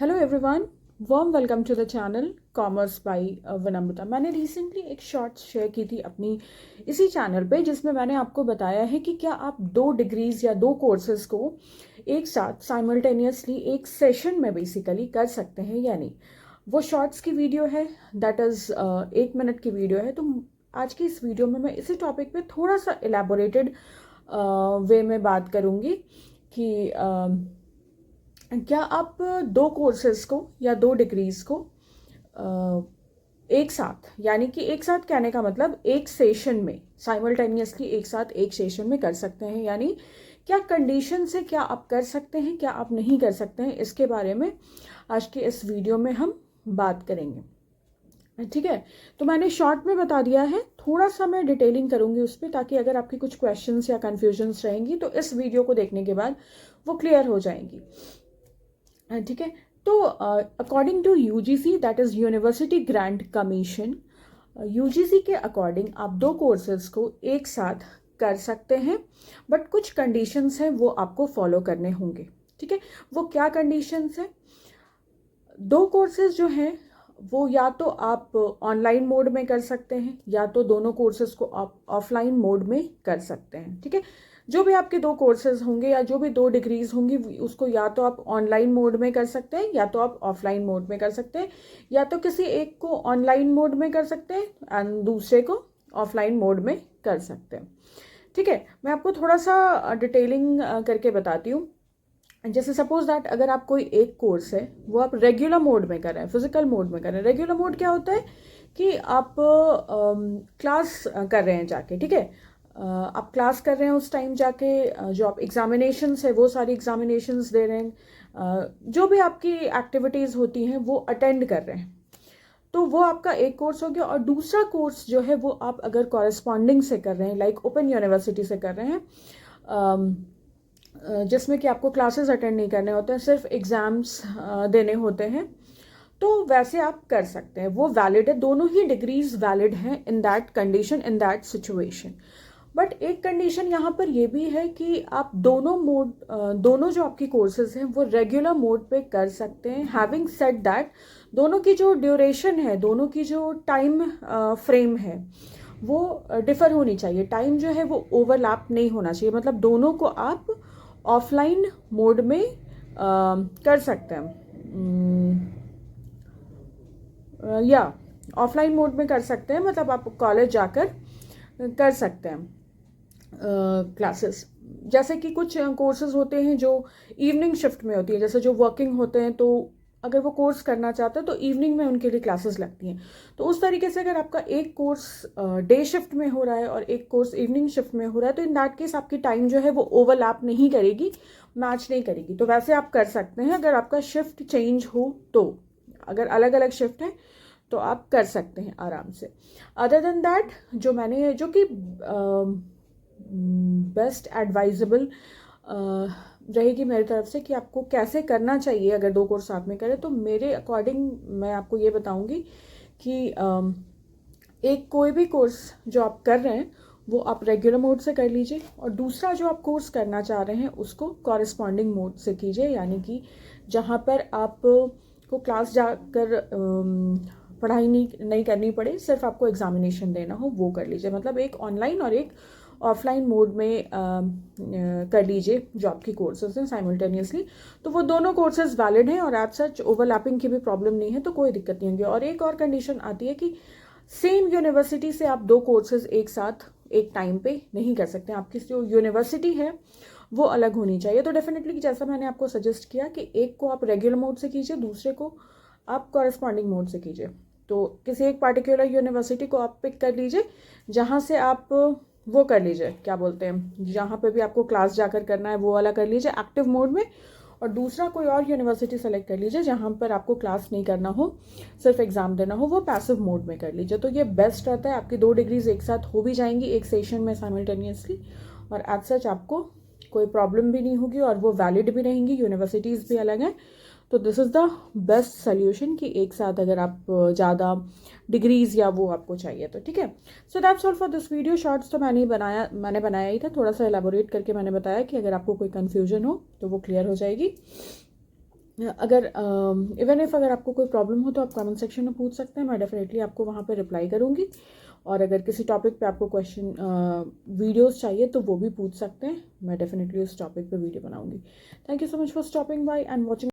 Hello everyone, warm welcome to the channel commerce by Vinamrata. मैंने recently एक short share की थी अपनी इसी चैनल पे, जिसमें मैंने आपको बताया है कि क्या आप 2 डिग्रीज या 2 कोर्सेज को एक साथ साइमल्टेनियसली एक सेशन में बेसिकली कर सकते हैं या नहीं। वो शॉर्ट्स की वीडियो है, दैट इज़ 1 मिनट की वीडियो है। तो आज की इस वीडियो में मैं इसी टॉपिक पे थोड़ा सा एलैबोरेटेड वे में बात करूँगी कि क्या आप 2 कोर्सेज को या 2 डिग्रीज को एक साथ, यानी कि एक साथ कहने का मतलब एक सेशन में साइमल्टेनियसली एक साथ एक सेशन में कर सकते हैं, यानी क्या कंडीशन से क्या आप कर सकते हैं, क्या आप नहीं कर सकते हैं, इसके बारे में आज के इस वीडियो में हम बात करेंगे। ठीक है, तो मैंने शॉर्ट में बता दिया है, थोड़ा सा मैं डिटेलिंग करूंगी उस पर, ताकि अगर आपकी कुछ क्वेश्चंस या कन्फ्यूजन्स रहेंगी तो इस वीडियो को देखने के बाद वो क्लियर हो जाएंगी। ठीक है, तो according to UGC, that is university grant commission, UGC के अकॉर्डिंग आप 2 कोर्सेज को एक साथ कर सकते हैं, बट कुछ कंडीशंस हैं वो आपको फॉलो करने होंगे। ठीक है, वो क्या कंडीशंस हैं? 2 कोर्सेज जो हैं वो या तो आप ऑनलाइन मोड में कर सकते हैं, या तो दोनों कोर्सेज को आप ऑफलाइन मोड में कर सकते हैं। ठीक है, जो भी आपके 2 कोर्सेज होंगे या जो भी 2 डिग्रीज होंगी, उसको या तो आप ऑनलाइन मोड में कर सकते हैं या तो आप ऑफलाइन मोड में कर सकते हैं, या तो किसी एक को ऑनलाइन मोड में कर सकते हैं एंड दूसरे को ऑफलाइन मोड में कर सकते हैं। ठीक है, मैं आपको थोड़ा सा डिटेलिंग करके बताती हूँ। जैसे सपोज दैट अगर आप कोई एक कोर्स है वो आप रेगुलर मोड में कर रहे हैं, फिजिकल मोड में कर रहे हैं। रेगुलर मोड क्या होता है कि आप क्लास कर रहे हैं जाके। ठीक है, आप क्लास कर रहे हैं उस टाइम जाके, जो आप एग्जामिनेशंस है वो सारी एग्जामिनेशंस दे रहे हैं, जो भी आपकी एक्टिविटीज़ होती हैं वो अटेंड कर रहे हैं। तो वो आपका एक कोर्स हो गया। और दूसरा कोर्स जो है वो आप अगर कॉरेस्पॉन्डिंग से कर रहे हैं, लाइक ओपन यूनिवर्सिटी से कर रहे हैं, जिसमें कि आपको क्लासेस अटेंड नहीं करने होते हैं, सिर्फ एग्ज़ाम्स देने होते हैं, तो वैसे आप कर सकते हैं। वो वैलिड है, दोनों ही डिग्रीज वैलिड हैं in that condition, in that situation. But एक कंडीशन यहाँ पर ये भी है कि आप दोनों जो आपकी कोर्सेज हैं वो रेगुलर मोड पे कर सकते हैं। हैविंग सेड दैट, दोनों की जो ड्यूरेशन है, दोनों की जो टाइम फ्रेम है वो डिफर होनी चाहिए। टाइम जो है वो ओवरलैप नहीं होना चाहिए, मतलब दोनों को आप ऑफलाइन मोड में कर सकते हैं, या ऑफलाइन मोड में कर सकते हैं, मतलब आप कॉलेज जाकर कर सकते हैं क्लासेस। जैसे कि कुछ कोर्सेज होते हैं जो इवनिंग शिफ्ट में होती है, जैसे जो वर्किंग होते हैं, तो अगर वो कोर्स करना चाहते हैं तो इवनिंग में उनके लिए क्लासेस लगती हैं। तो उस तरीके से अगर आपका एक कोर्स डे शिफ्ट में हो रहा है और एक कोर्स इवनिंग शिफ्ट में हो रहा है, तो इन दैट केस आपकी टाइम जो है वो ओवरलैप नहीं करेगी, मैच नहीं करेगी। तो वैसे आप कर सकते हैं अगर आपका शिफ्ट चेंज हो तो। अगर अलग अलग शिफ्ट है तो आप कर सकते हैं आराम से। अदर देन दैट, जो कि बेस्ट एडवाइजेबल रहेगी मेरी तरफ से कि आपको कैसे करना चाहिए अगर 2 कोर्स साथ में करें, तो मेरे अकॉर्डिंग मैं आपको ये बताऊंगी कि एक कोई भी कोर्स जो आप कर रहे हैं वो आप रेगुलर मोड से कर लीजिए, और दूसरा जो आप कोर्स करना चाह रहे हैं उसको कॉरेस्पॉन्डिंग मोड से कीजिए, यानी कि जहाँ पर आप को क्लास जाकर पढ़ाई नहीं करनी पड़े, सिर्फ आपको एग्जामिनेशन देना हो, वो कर लीजिए। मतलब एक ऑनलाइन और एक ऑफलाइन मोड में कर लीजिए जो आपकी कोर्सेज हैं साइमल्टेनियसली। तो वो दोनों कोर्सेज वैलिड हैं और एज सच ओवरलैपिंग की भी प्रॉब्लम नहीं है, तो कोई दिक्कत नहीं होगी। और एक और कंडीशन आती है कि सेम यूनिवर्सिटी से आप 2 कोर्सेज एक साथ एक टाइम पे नहीं कर सकते। आपकी जो यूनिवर्सिटी है वो अलग होनी चाहिए। तो डेफिनेटली जैसा मैंने आपको सजेस्ट किया कि एक को आप रेगुलर मोड से कीजिए, दूसरे को आप कॉरेस्पॉन्डिंग मोड से कीजिए। तो किसी एक पार्टिकुलर यूनिवर्सिटी को आप पिक कर लीजिए, जहाँ से आप वो कर लीजिए, क्या बोलते हैं, जहाँ पे भी आपको क्लास जाकर करना है वो वाला कर लीजिए एक्टिव मोड में, और दूसरा कोई और यूनिवर्सिटी सेलेक्ट कर लीजिए जहाँ पर आपको क्लास नहीं करना हो, सिर्फ एग्जाम देना हो, वो पैसिव मोड में कर लीजिए। तो ये बेस्ट रहता है, आपकी 2 डिग्रीज एक साथ हो भी जाएंगी एक सेशन में साइमल्टेनियसली, और एज सच आपको कोई प्रॉब्लम भी नहीं होगी और वो वैलिड भी रहेंगी, यूनिवर्सिटीज़ भी अलग हैं। तो this is the best solution कि एक साथ अगर आप ज़्यादा डिग्रीज या वो आपको चाहिए तो। ठीक है, so that's all for this video. Shorts तो मैंने बनाया ही था, थोड़ा सा एलाबोरेट करके मैंने बताया कि अगर आपको कोई कन्फ्यूजन हो तो वो क्लियर हो जाएगी। अगर इवन इफ अगर आपको कोई प्रॉब्लम हो तो आप कमेंट सेक्शन में पूछ सकते हैं, मैं डेफिनेटली आपको वहाँ पे रिप्लाई करूँगी। और अगर किसी टॉपिक पे आपको क्वेश्चन वीडियोस चाहिए तो वो भी पूछ सकते हैं, मैं डेफिनेटली उस टॉपिक पे वीडियो बनाऊँगी। Thank you so much for stopping by and watching.